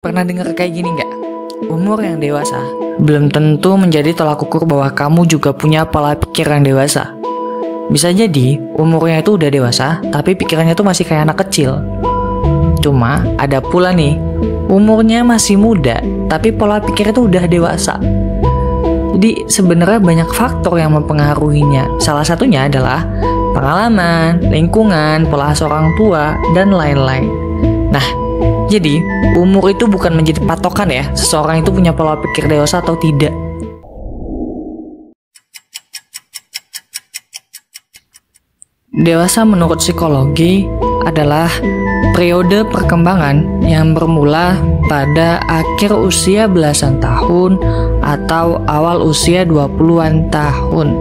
Pernah dengar kayak gini nggak? Umur yang dewasa belum tentu menjadi tolak ukur bahwa kamu juga punya pola pikir yang dewasa. Bisa jadi umurnya itu udah dewasa, tapi pikirannya tuh masih kayak anak kecil. Cuma ada pula nih, umurnya masih muda, tapi pola pikirnya tuh udah dewasa. Jadi sebenarnya banyak faktor yang mempengaruhinya. Salah satunya adalah pengalaman, lingkungan, pola asuh orang tua, dan lain-lain. Nah, jadi, umur itu bukan menjadi patokan ya, seseorang itu punya pola pikir dewasa atau tidak. Dewasa menurut psikologi adalah periode perkembangan yang bermula pada akhir usia belasan tahun atau awal usia 20-an tahun.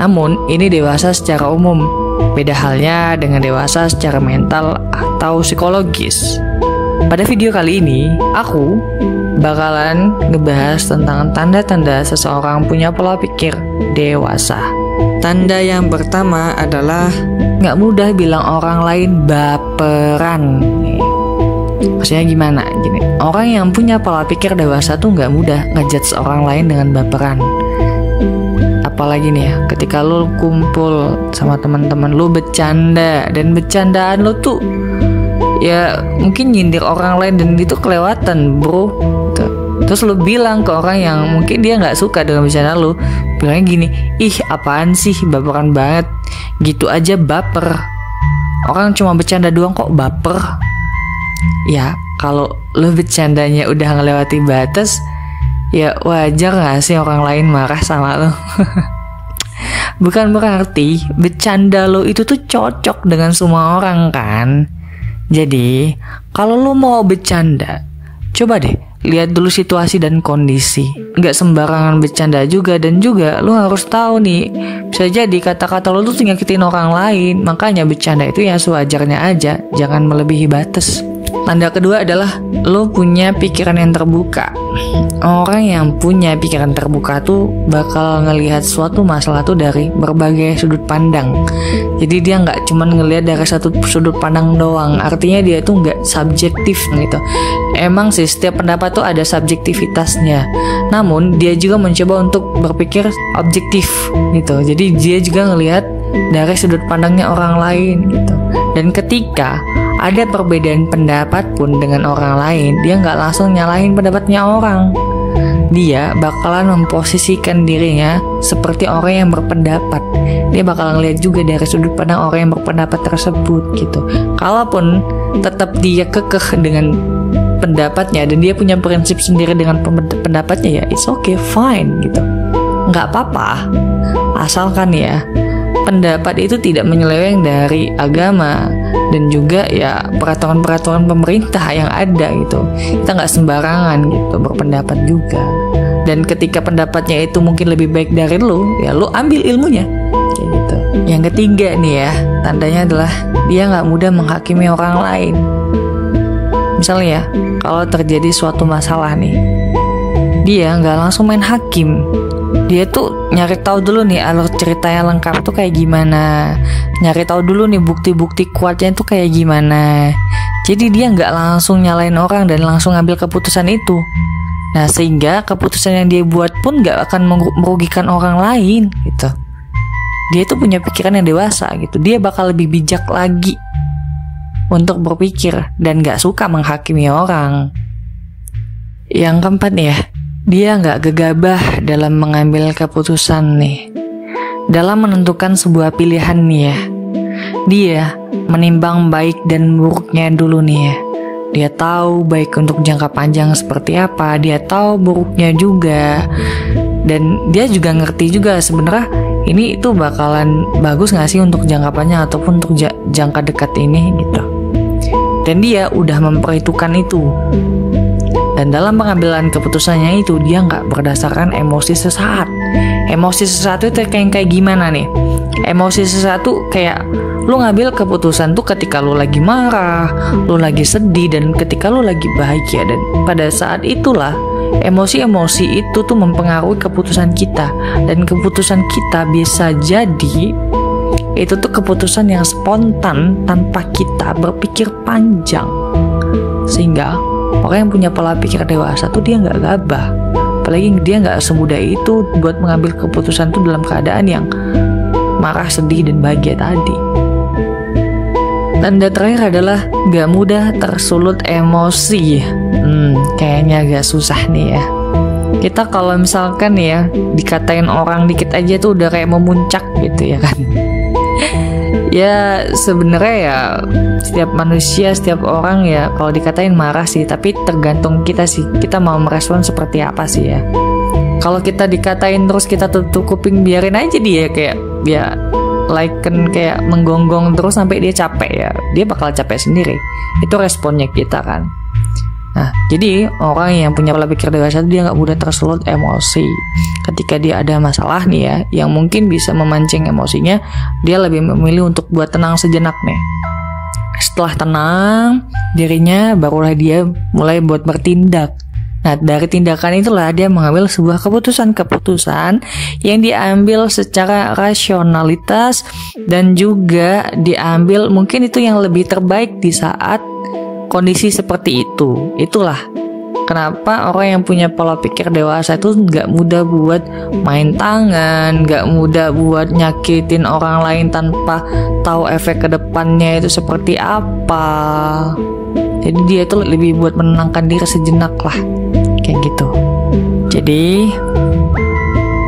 Namun, ini dewasa secara umum. Beda halnya dengan dewasa secara mental atau psikologis. Pada video kali ini, aku bakalan ngebahas tentang tanda-tanda seseorang punya pola pikir dewasa. Tanda yang pertama adalah nggak mudah bilang orang lain baperan. Maksudnya gimana? Gini, orang yang punya pola pikir dewasa tuh nggak mudah ngejudge orang lain dengan baperan. Apalagi nih ya, ketika lo kumpul sama teman-teman lo bercanda, dan bercandaan lo tuh ya mungkin nyindir orang lain dan itu kelewatan bro. Terus lu bilang ke orang yang mungkin dia gak suka dengan bercanda lu, bilangnya gini, ih apaan sih baperan banget, gitu aja baper. Orang cuma bercanda doang kok baper. Ya kalau lu bercandanya udah ngelewati batas, ya wajar gak sih orang lain marah sama lu. Bukan berarti bercanda lu itu tuh cocok dengan semua orang kan. Jadi, kalau lu mau bercanda, coba deh lihat dulu situasi dan kondisi. Nggak sembarangan bercanda juga, dan juga lu harus tahu nih, bisa jadi kata-kata lu tuh nyakitin orang lain. Makanya bercanda itu ya sewajarnya aja, jangan melebihi batas. Tanda kedua adalah lu punya pikiran yang terbuka. Orang yang punya pikiran terbuka tuh bakal ngelihat suatu masalah tuh dari berbagai sudut pandang. Jadi dia nggak cuma ngelihat dari satu sudut pandang doang. Artinya dia tuh nggak subjektif gitu. Emang sih setiap pendapat tuh ada subjektivitasnya. Namun dia juga mencoba untuk berpikir objektif gitu. Jadi dia juga ngelihat dari sudut pandangnya orang lain gitu. Dan ketika ada perbedaan pendapat pun dengan orang lain, dia nggak langsung nyalahin pendapatnya orang. Dia bakalan memposisikan dirinya seperti orang yang berpendapat. Dia bakal ngeliat juga dari sudut pandang orang yang berpendapat tersebut gitu. Kalaupun tetap dia kekeh dengan pendapatnya dan dia punya prinsip sendiri dengan pendapatnya, ya it's okay, fine gitu. Nggak apa-apa, asalkan ya pendapat itu tidak menyeleweng dari agama dan juga ya peraturan-peraturan pemerintah yang ada gitu. Kita nggak sembarangan gitu berpendapat juga. Dan ketika pendapatnya itu mungkin lebih baik dari lu, ya lu ambil ilmunya kayak gitu. Yang ketiga nih ya, tandanya adalah dia nggak mudah menghakimi orang lain. Misalnya ya, kalau terjadi suatu masalah nih, dia nggak langsung main hakim. Dia tuh nyari tahu dulu nih alur ceritanya lengkap tuh kayak gimana, nyari tahu dulu nih bukti-bukti kuatnya tuh kayak gimana. Jadi dia nggak langsung nyalain orang dan langsung ngambil keputusan itu. Nah sehingga keputusan yang dia buat pun nggak akan merugikan orang lain gitu. Dia tuh punya pikiran yang dewasa gitu. Dia bakal lebih bijak lagi untuk berpikir dan nggak suka menghakimi orang. Yang keempat nih ya, dia nggak gegabah dalam mengambil keputusan nih. Dalam menentukan sebuah pilihan nih ya, dia menimbang baik dan buruknya dulu nih ya. Dia tahu baik untuk jangka panjang seperti apa, dia tahu buruknya juga. Dan dia juga ngerti juga sebenarnya ini itu bakalan bagus nggak sih untuk jangka panjang ataupun untuk jangka dekat ini gitu. Dan dia udah memperhitungkan itu. Dan dalam pengambilan keputusannya itu dia nggak berdasarkan emosi sesaat. Emosi sesaat itu kayak gimana nih? Emosi sesaat tuh kayak lu ngambil keputusan tuh ketika lu lagi marah, lu lagi sedih, dan ketika lu lagi bahagia. Dan pada saat itulah emosi-emosi itu tuh mempengaruhi keputusan kita. Dan keputusan kita bisa jadi itu tuh keputusan yang spontan tanpa kita berpikir panjang. Sehingga Orang yang punya pola pikir dewasa tuh dia nggak gabah. Apalagi dia nggak semudah itu buat mengambil keputusan tuh dalam keadaan yang marah, sedih, dan bahagia tadi. Tanda terakhir adalah nggak mudah tersulut emosi. Kayaknya agak susah nih ya. Kita kalau misalkan ya dikatain orang dikit aja tuh udah kayak memuncak gitu ya kan. Ya sebenarnya ya setiap manusia, setiap orang ya kalau dikatain marah sih, tapi tergantung kita sih, kita mau merespon seperti apa sih ya. Kalau kita dikatain terus kita tutup kuping, biarin aja dia kayak ya kayak menggonggong terus sampai dia capek ya, dia bakal capek sendiri. Itu responnya kita kan. Nah, jadi orang yang punya pola pikir dewasa dia nggak mudah tersulut emosi. Ketika dia ada masalah nih ya, yang mungkin bisa memancing emosinya, dia lebih memilih untuk buat tenang sejenak nih. Setelah tenang, dirinya barulah dia mulai buat bertindak. Nah, dari tindakan itulah dia mengambil sebuah keputusan yang diambil secara rasionalitas dan juga diambil mungkin itu yang lebih terbaik di saat kondisi seperti itu. Itulah kenapa orang yang punya pola pikir dewasa itu nggak mudah buat main tangan, nggak mudah buat nyakitin orang lain tanpa tahu efek kedepannya itu seperti apa. Jadi dia itu lebih buat menenangkan diri sejenak lah, kayak gitu. Jadi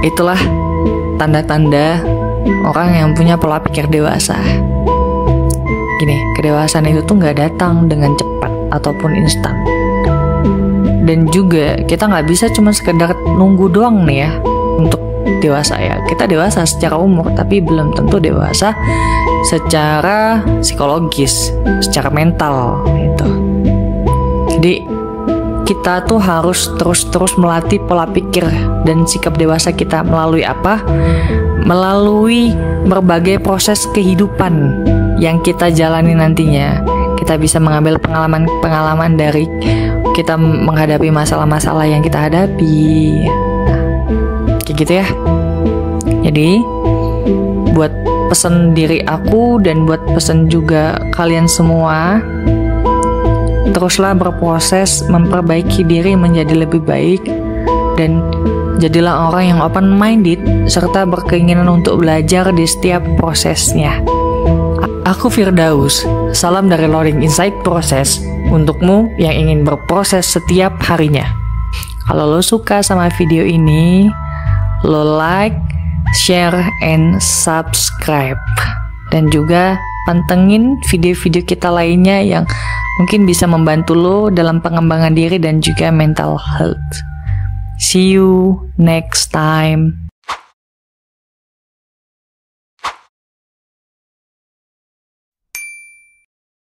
itulah tanda-tanda orang yang punya pola pikir dewasa. Gini, kedewasaan itu tuh nggak datang dengan cepat ataupun instan. Dan juga kita nggak bisa cuma sekedar nunggu doang nih ya untuk dewasa ya. Kita dewasa secara umur, tapi belum tentu dewasa secara psikologis, secara mental gitu. Jadi kita tuh harus terus melatih pola pikir dan sikap dewasa kita melalui apa? Melalui berbagai proses kehidupan yang kita jalani nantinya. Kita bisa mengambil pengalaman dari kita menghadapi masalah-masalah yang kita hadapi. Kayak gitu ya. Jadi buat pesan diri aku dan buat pesan juga kalian semua, teruslah berproses memperbaiki diri menjadi lebih baik, dan jadilah orang yang open minded serta berkeinginan untuk belajar di setiap prosesnya. Aku Firdaus, salam dari Loading Insight Proses untukmu yang ingin berproses setiap harinya. Kalau lo suka sama video ini, lo like, share, and subscribe. Dan juga pantengin video-video kita lainnya yang mungkin bisa membantu lo dalam pengembangan diri dan juga mental health. See you next time.